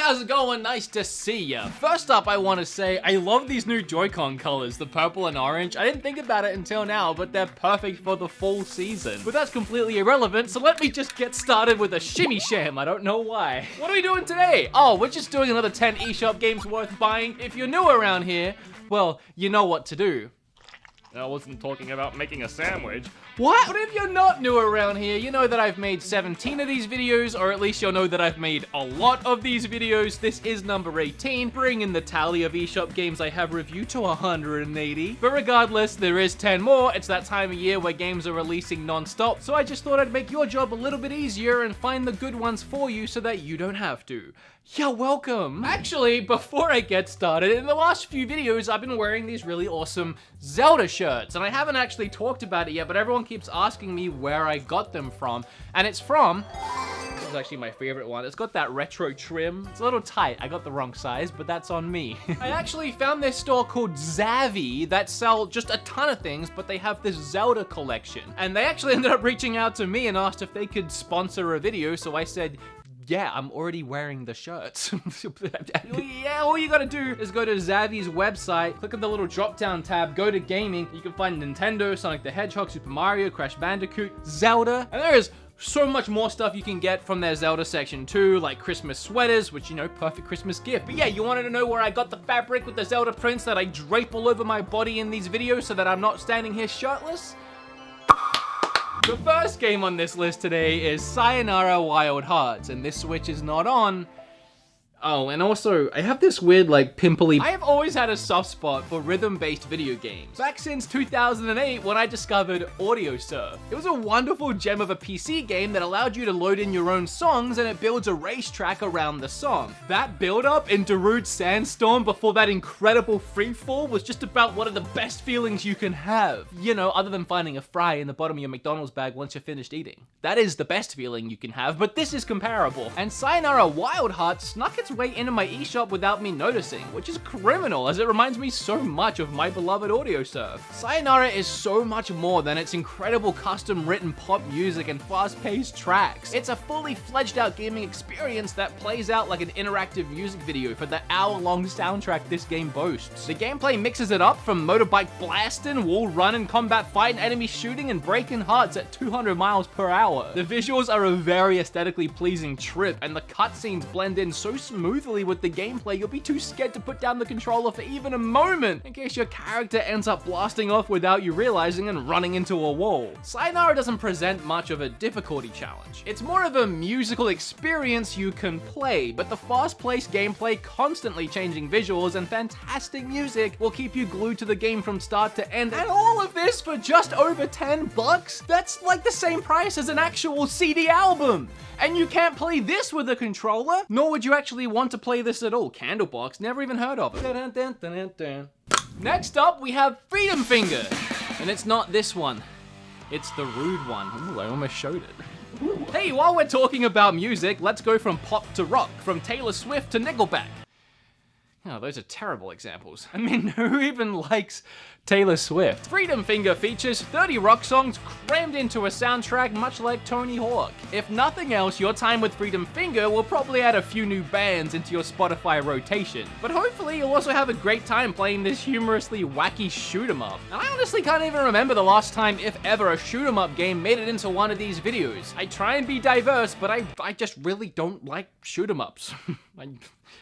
how's it going? Nice to see ya. First up, I want to say I love these new Joy-Con colors, the purple and orange. I didn't think about it until now, but they're perfect for the fall season. But that's completely irrelevant, so let me just get started with a shimmy sham. I don't know why. What are we doing today? Oh, we're just doing another 10 eShop games worth buying. If you're new around here, well, you know what to do. I wasn't talking about making a sandwich. What? But if you're not new around here, you know that I've made 17 of these videos, or at least you'll know that I've made a lot of these videos. This is number 18, bringing the tally of eShop games I have reviewed to 180. But regardless, there is 10 more. It's that time of year where games are releasing non-stop, so I just thought I'd make your job a little bit easier and find the good ones for you so that you don't have to. You're welcome. Actually, before I get started, in the last few videos, I've been wearing these really awesome Zelda shirts, and I haven't actually talked about it yet, but everyone keeps asking me where I got them from, and it's from... This is actually my favorite one. It's got that retro trim. It's a little tight. I got the wrong size, but that's on me. I actually found this store called Zavvi that sell just a ton of things, but they have this Zelda collection. And they actually ended up reaching out to me and asked if they could sponsor a video, so I said, yeah, I'm already wearing the shirts. Yeah, all you gotta do is go to Zavvi's website, click on the little drop-down tab, go to gaming. You can find Nintendo, Sonic the Hedgehog, Super Mario, Crash Bandicoot, Zelda, and there is so much more stuff you can get from their Zelda section too, like Christmas sweaters, which, you know, perfect Christmas gift. But yeah, you wanted to know where I got the fabric with the Zelda prints that I drape all over my body in these videos so that I'm not standing here shirtless? The first game on this list today is Sayonara Wild Hearts, and this Switch is not on. Oh, and also, I have this weird, like, pimply... I have always had a soft spot for rhythm-based video games. Back since 2008, when I discovered AudioSurf. It was a wonderful gem of a PC game that allowed you to load in your own songs, and it builds a racetrack around the song. That build-up in Darude Sandstorm before that incredible freefall was just about one of the best feelings you can have. You know, other than finding a fry in the bottom of your McDonald's bag once you're finished eating. That is the best feeling you can have, but this is comparable. And Sayonara Wild Hearts snuck its way into my eShop without me noticing, which is criminal as it reminds me so much of my beloved AudioSurf. Sayonara is so much more than its incredible custom written pop music and fast-paced tracks. It's a fully fledged out gaming experience that plays out like an interactive music video for the hour-long soundtrack this game boasts. The gameplay mixes it up from motorbike blasting, wall running, combat fighting, enemy shooting, and breaking hearts at 200 miles per hour. The visuals are a very aesthetically pleasing trip, and the cutscenes blend in so smoothly with the gameplay, you'll be too scared to put down the controller for even a moment, in case your character ends up blasting off without you realizing and running into a wall. Sayonara doesn't present much of a difficulty challenge. It's more of a musical experience you can play, but the fast-paced gameplay, constantly changing visuals, and fantastic music will keep you glued to the game from start to end, and all of this for just over 10 bucks? That's like the same price as an actual CD album! And you can't play this with a controller, nor would you actually want to play this at all. Candlebox, never even heard of it. Next up, we have Freedom Finger. And it's not this one. It's the rude one. Ooh, I almost showed it. Ooh. Hey, while we're talking about music, let's go from pop to rock, from Taylor Swift to Nickelback. Oh, those are terrible examples. I mean, who even likes Taylor Swift? Freedom Finger features 30 rock songs crammed into a soundtrack much like Tony Hawk. If nothing else, your time with Freedom Finger will probably add a few new bands into your Spotify rotation. But hopefully you'll also have a great time playing this humorously wacky shoot 'em up. And I honestly can't even remember the last time, if ever, a shoot 'em up game made it into one of these videos. I try and be diverse, but I just really don't like shoot 'em ups.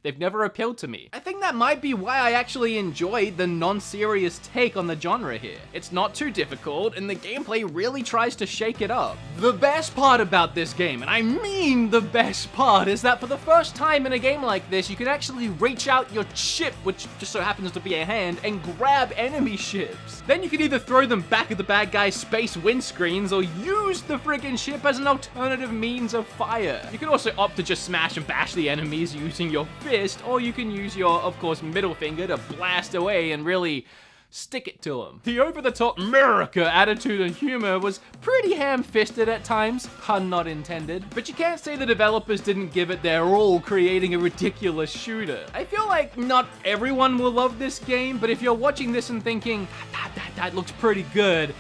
They've never appealed to me. I think that might be why I actually enjoy the non-serious take on the genre here. It's not too difficult, and the gameplay really tries to shake it up. The best part about this game, and I mean the best part, is that for the first time in a game like this, you can actually reach out your ship, which just so happens to be a hand, and grab enemy ships. Then you can either throw them back at the bad guy's space windscreens, or use the friggin' ship as an alternative means of fire. You can also opt to just smash and bash the enemies using your fist, or you can use your, of course, middle finger to blast away and really stick it to them. The over-the-top America attitude and humor was pretty ham-fisted at times, pun not intended, but you can't say the developers didn't give it their all creating a ridiculous shooter. I feel like not everyone will love this game, but if you're watching this and thinking, that looks pretty good,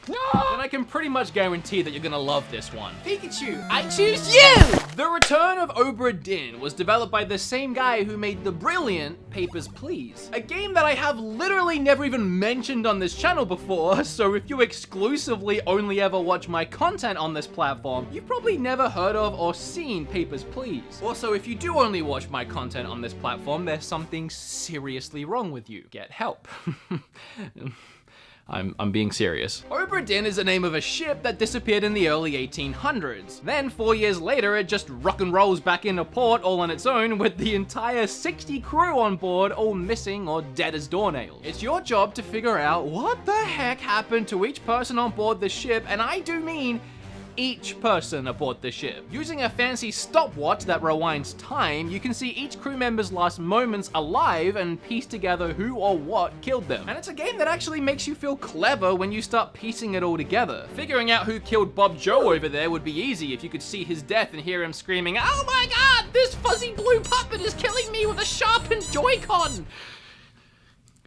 then I can pretty much guarantee that you're gonna love this one. Pikachu, I choose you! The Return of Obra Dinn was developed by the same guy who made the brilliant Papers, Please, a game that I have literally never even mentioned on this channel before, so if you exclusively only ever watch my content on this platform, you've probably never heard of or seen Papers, Please. Also, if you do only watch my content on this platform, there's something seriously wrong with you. Get help. I'm being serious. Obra Dinn is the name of a ship that disappeared in the early 1800s. Then 4 years later, it just rock and rolls back into port all on its own with the entire 60 crew on board all missing or dead as doornails. It's your job to figure out what the heck happened to each person on board the ship, and I do mean each person aboard the ship. Using a fancy stopwatch that rewinds time, you can see each crew member's last moments alive and piece together who or what killed them. And it's a game that actually makes you feel clever when you start piecing it all together. Figuring out who killed Bob Joe over there would be easy if you could see his death and hear him screaming, "Oh my god, this fuzzy blue puppet is killing me with a sharpened Joy-Con!"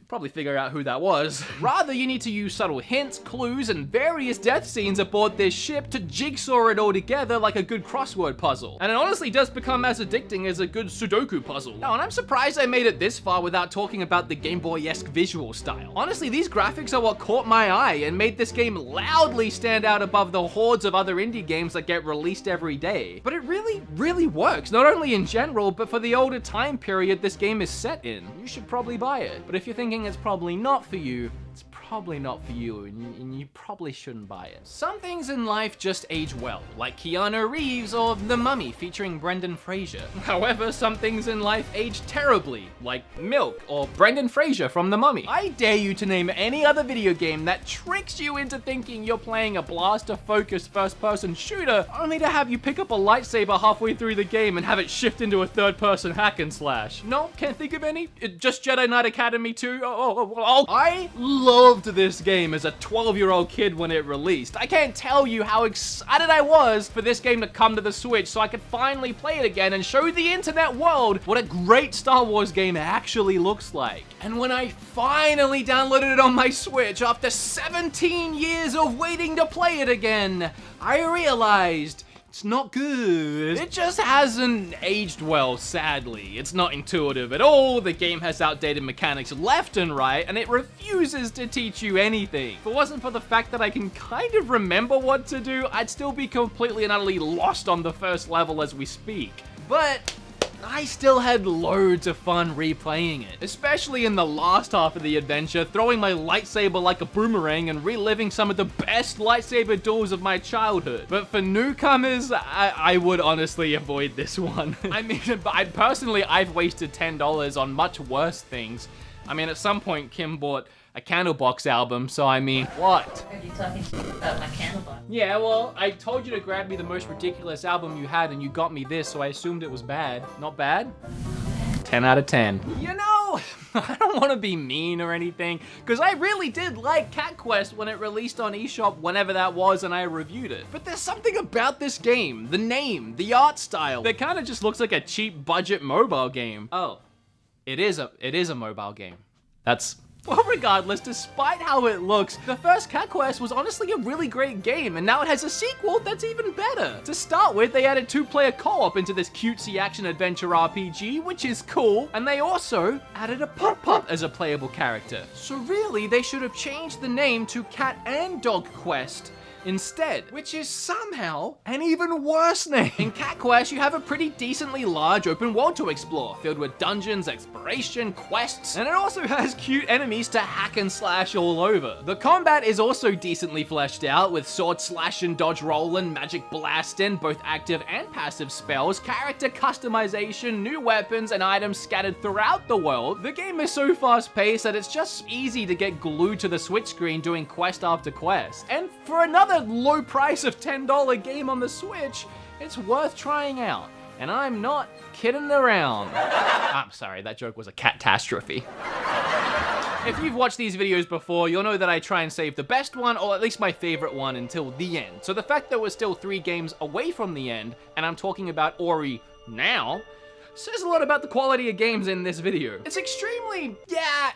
Probably figure out who that was. Rather, you need to use subtle hints, clues, and various death scenes aboard this ship to jigsaw it all together like a good crossword puzzle. And it honestly does become as addicting as a good Sudoku puzzle. Oh, and I'm surprised I made it this far without talking about the Game Boy-esque visual style. Honestly, these graphics are what caught my eye and made this game loudly stand out above the hordes of other indie games that get released every day. But it really works, not only in general, but for the older time period this game is set in. You should probably buy it. But if you're thinking it's probably not for you, it's probably not for you, and you probably shouldn't buy it. Some things in life just age well, like Keanu Reeves or The Mummy featuring Brendan Fraser. However, some things in life age terribly, like Milk or Brendan Fraser from The Mummy. I dare you to name any other video game that tricks you into thinking you're playing a blaster-focused first-person shooter, only to have you pick up a lightsaber halfway through the game and have it shift into a third-person hack and slash. No, can't think of any? Just Jedi Knight Academy 2? I loved this game as a 12-year-old kid when it released. I can't tell you how excited I was for this game to come to the Switch so I could finally play it again and show the internet world what a great Star Wars game actually looks like. And when I finally downloaded it on my Switch after 17 years of waiting to play it again, I realized it's not good. It just hasn't aged well, sadly. It's not intuitive at all, the game has outdated mechanics left and right, and it refuses to teach you anything. If it wasn't for the fact that I can kind of remember what to do, I'd still be completely and utterly lost on the first level as we speak. But I still had loads of fun replaying it, especially in the last half of the adventure, throwing my lightsaber like a boomerang and reliving some of the best lightsaber duels of my childhood. But for newcomers, I would honestly avoid this one. I mean, I've wasted $10 on much worse things. I mean, at some point, Kim bought a Candlebox album, so I mean, what? Are you talking about my Candlebox? Yeah, well, I told you to grab me the most ridiculous album you had, and you got me this, so I assumed it was bad. Not bad? 10 out of 10. You know, I don't want to be mean or anything, because I really did like Cat Quest when it released on eShop whenever that was and I reviewed it. But there's something about this game, the name, the art style, that kind of just looks like a cheap budget mobile game. Oh, it is a mobile game. Well, regardless, despite how it looks, the first Cat Quest was honestly a really great game, and now it has a sequel that's even better. To start with, they added 2-player co-op into this cutesy action-adventure RPG, which is cool, and they also added a Pup-Pup as a playable character. So really, they should have changed the name to Cat and Dog Quest instead, which is somehow an even worse name. In Cat Quest, you have a pretty decently large open world to explore, filled with dungeons, exploration, quests, and it also has cute enemies to hack and slash all over. The combat is also decently fleshed out, with sword slash and dodge roll and magic blast in, both active and passive spells, character customization, new weapons, and items scattered throughout the world. The game is so fast-paced that it's just easy to get glued to the Switch screen doing quest after quest. And for another low price of $10 game on the Switch, it's worth trying out. And I'm not kidding around. I'm sorry, that joke was a catastrophe. If you've watched these videos before, you'll know that I try and save the best one, or at least my favorite one, until the end. So the fact that we're still 3 games away from the end, and I'm talking about Ori now, says a lot about the quality of games in this video. It's extremely,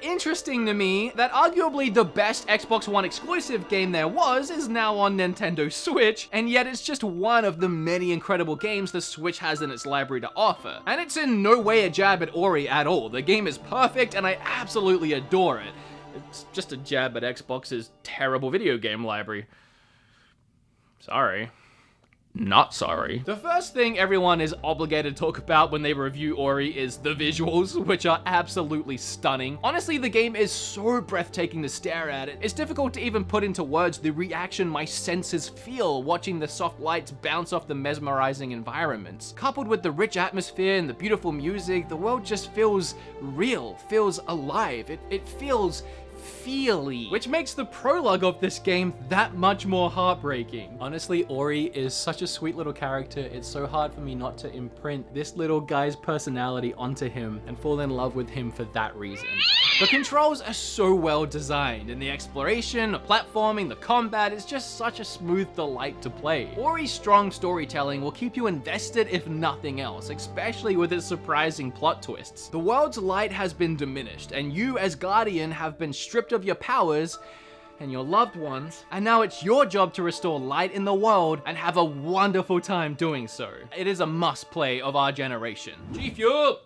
interesting to me that arguably the best Xbox One exclusive game there was is now on Nintendo Switch, and yet it's just one of the many incredible games the Switch has in its library to offer. And it's in no way a jab at Ori at all. The game is perfect and I absolutely adore it. It's just a jab at Xbox's terrible video game library. Sorry. Not sorry. The first thing everyone is obligated to talk about when they review Ori is the visuals, which are absolutely stunning. Honestly, the game is so breathtaking to stare at. It's difficult to even put into words the reaction my senses feel watching the soft lights bounce off the mesmerizing environments. Coupled with the rich atmosphere and the beautiful music, the world just feels real, feels alive. It feels feely, which makes the prologue of this game that much more heartbreaking. Honestly, Ori is such a sweet little character. It's so hard for me not to imprint this little guy's personality onto him and fall in love with him for that reason. The controls are so well designed, and the exploration, the platforming, the combat is just such a smooth delight to play. Ori's strong storytelling will keep you invested if nothing else, especially with its surprising plot twists. The world's light has been diminished, and you as Guardian have been stripped of your powers and your loved ones, and now it's your job to restore light in the world and have a wonderful time doing so. It is a must play of our generation. G-Fuel!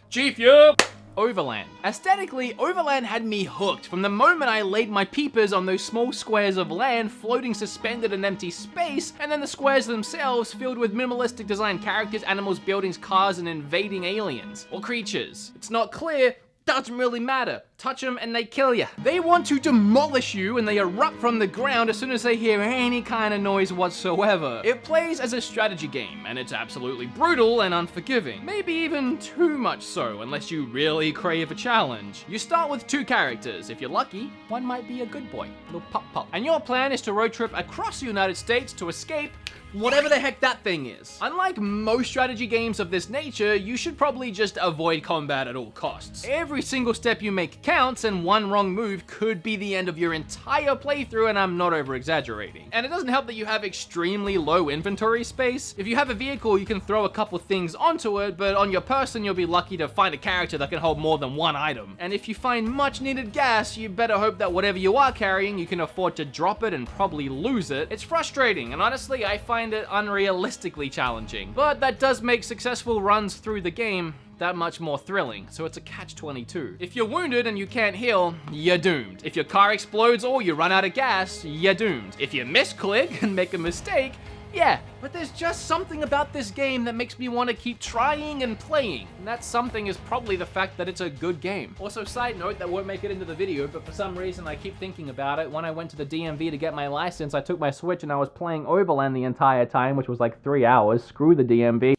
G-Fuel! Overland. Aesthetically, Overland had me hooked from the moment I laid my peepers on those small squares of land floating suspended in empty space, and then the squares themselves filled with minimalistic design characters, animals, buildings, cars, and invading aliens. Or creatures. It's not clear, doesn't really matter. Touch them and they kill you. They want to demolish you and they erupt from the ground as soon as they hear any kind of noise whatsoever. It plays as a strategy game and it's absolutely brutal and unforgiving. Maybe even too much so, unless you really crave a challenge. You start with 2 characters. If you're lucky, one might be a good boy, little pop. And your plan is to road trip across the United States to escape whatever the heck that thing is. Unlike most strategy games of this nature, you should probably just avoid combat at all costs. Every single step you make counts, and one wrong move could be the end of your entire playthrough, and I'm not over-exaggerating. And it doesn't help that you have extremely low inventory space. If you have a vehicle, you can throw a couple things onto it, but on your person, you'll be lucky to find a character that can hold more than one item. And if you find much needed gas, you better hope that whatever you are carrying, you can afford to drop it and probably lose it. It's frustrating, and honestly, I find it unrealistically challenging. But that does make successful runs through the game that much more thrilling, so it's a catch-22. If you're wounded and you can't heal, you're doomed. If your car explodes or you run out of gas, you're doomed. If you misclick and make a mistake, yeah, but there's just something about this game that makes me want to keep trying and playing, and that something is probably the fact that it's a good game. Also, side note that won't make it into the video, but for some reason I keep thinking about it. When I went to the DMV to get my license, I took my Switch and I was playing Overland the entire time, which was like 3 hours. Screw the DMV.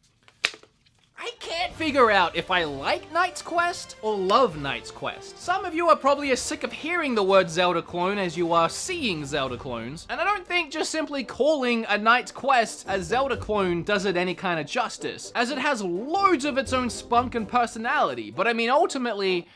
Figure out if I like Knight's Quest or love Knight's Quest. Some of you are probably as sick of hearing the word Zelda clone as you are seeing Zelda clones, and I don't think just simply calling a Knight's Quest a Zelda clone does it any kind of justice, as it has loads of its own spunk and personality, but I mean ultimately,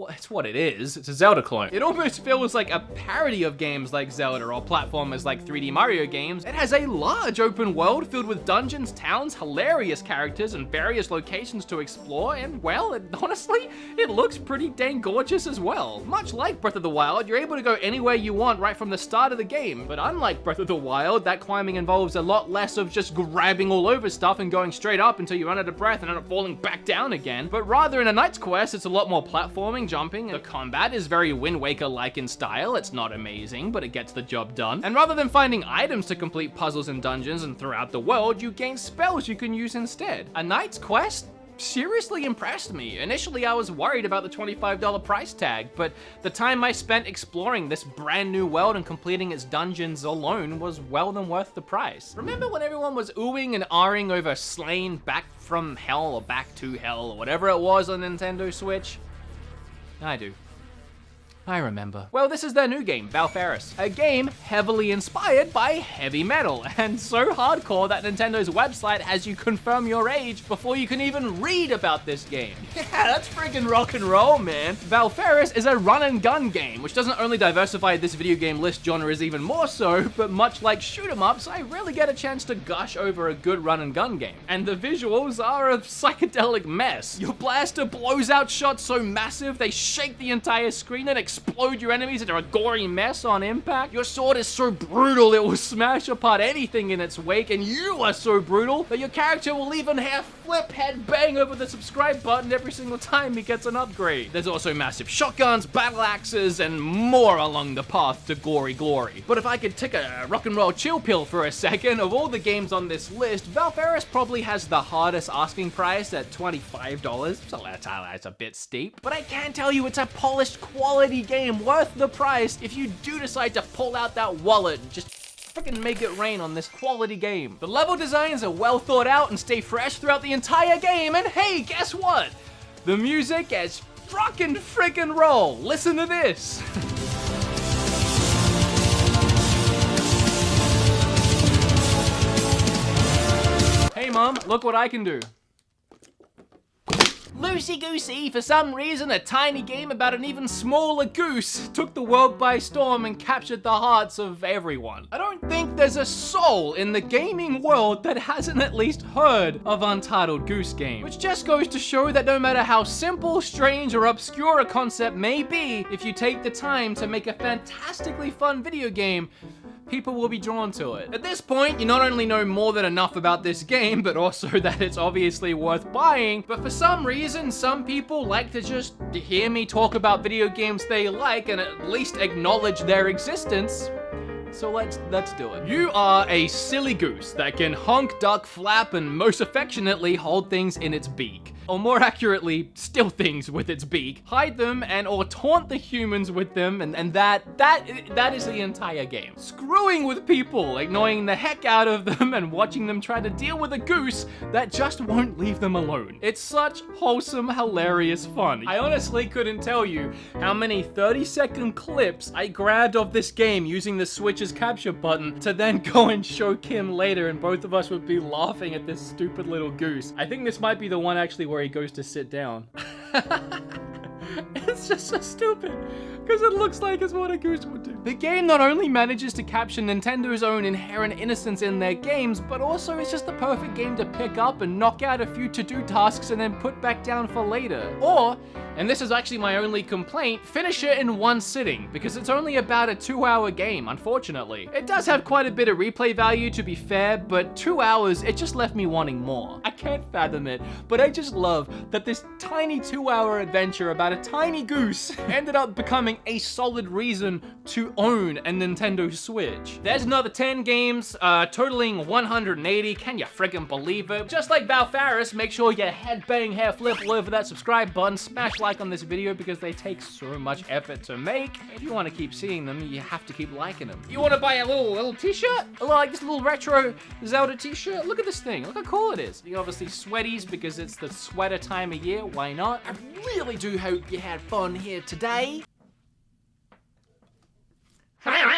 it's what it is. It's a Zelda clone. It almost feels like a parody of games like Zelda or platformers like 3D Mario games. It has a large open world filled with dungeons, towns, hilarious characters, and various locations to explore, and well, honestly, it looks pretty dang gorgeous as well. Much like Breath of the Wild, you're able to go anywhere you want right from the start of the game, but unlike Breath of the Wild, that climbing involves a lot less of just grabbing all over stuff and going straight up until you run out of breath and end up falling back down again, but rather in a Knight's Quest, it's a lot more platforming, jumping. The combat is very Wind Waker-like in style. It's not amazing, but it gets the job done. And rather than finding items to complete puzzles and dungeons and throughout the world, you gain spells you can use instead. A Knight's Quest seriously impressed me. Initially, I was worried about the $25 price tag, but the time I spent exploring this brand new world and completing its dungeons alone was well than worth the price. Remember when everyone was oohing and ahhing over Slain Back from Hell or Back to Hell or whatever it was on Nintendo Switch? I do. I remember. Well, this is their new game, Valfaris. A game heavily inspired by heavy metal, and so hardcore that Nintendo's website has you confirm your age before you can even read about this game. Yeah, that's friggin' rock and roll, man. Valfaris is a run and gun game, which doesn't only diversify this video game list genres even more so, but much like shoot 'em ups, I rarely get a chance to gush over a good run and gun game. And the visuals are a psychedelic mess. Your blaster blows out shots so massive, they shake the entire screen and explode your enemies into a gory mess on impact. Your sword is so brutal it will smash apart anything in its wake, and you are so brutal that your character will even half flip head bang over the subscribe button every single time he gets an upgrade. There's also massive shotguns, battle axes, and more along the path to gory glory. But if I could take a rock and roll chill pill for a second, of all the games on this list, Valfaris probably has the hardest asking price at $25, so that's a bit steep. But I can tell you it's a polished quality game worth the price if you do decide to pull out that wallet and just freaking make it rain on this quality game. The level designs are well thought out and stay fresh throughout the entire game, and hey, guess what? The music is frickin' roll. Listen to this. Hey mom, look what I can do. Loosey-goosey, for some reason, a tiny game about an even smaller goose took the world by storm and captured the hearts of everyone. I don't think there's a soul in the gaming world that hasn't at least heard of Untitled Goose Game, which just goes to show that no matter how simple, strange, or obscure a concept may be, if you take the time to make a fantastically fun video game, people will be drawn to it. At this point, you not only know more than enough about this game, but also that it's obviously worth buying, but for some reason, some people like to just hear me talk about video games they like and at least acknowledge their existence. So let's do it. You are a silly goose that can honk, duck, flap, and most affectionately hold things in its beak. Or more accurately, steal things with its beak, hide them, and or taunt the humans with them, and that is the entire game. Screwing with people, annoying the heck out of them, and watching them try to deal with a goose that just won't leave them alone. It's such wholesome, hilarious fun. I honestly couldn't tell you how many 30-second clips I grabbed of this game using the Switch's capture button to then go and show Kim later, and both of us would be laughing at this stupid little goose. I think this might be the one actually where he goes to sit down. It's just so stupid, because it looks like it's what a goose would do. The game not only manages to capture Nintendo's own inherent innocence in their games, but also it's just the perfect game to pick up and knock out a few to-do tasks and then put back down for later. Or, and this is actually my only complaint, finish it in one sitting, because it's only about a 2-hour game, unfortunately. It does have quite a bit of replay value, to be fair, but 2 hours, it just left me wanting more. I can't fathom it, but I just love that this tiny 2-hour adventure about a tiny goose ended up becoming a solid reason to own a Nintendo Switch. There's another 10 games, totaling 180, can you friggin' believe it? Just like Valfaris, make sure you head bang, hair flip all over that subscribe button, smash like on this video because they take so much effort to make. If you want to keep seeing them, you have to keep liking them. You want to buy a little t-shirt? Like this little retro Zelda t-shirt? Look at this thing, look how cool it is. You obviously sweaties because it's the sweater time of year, why not? I really do hope you had fun here today.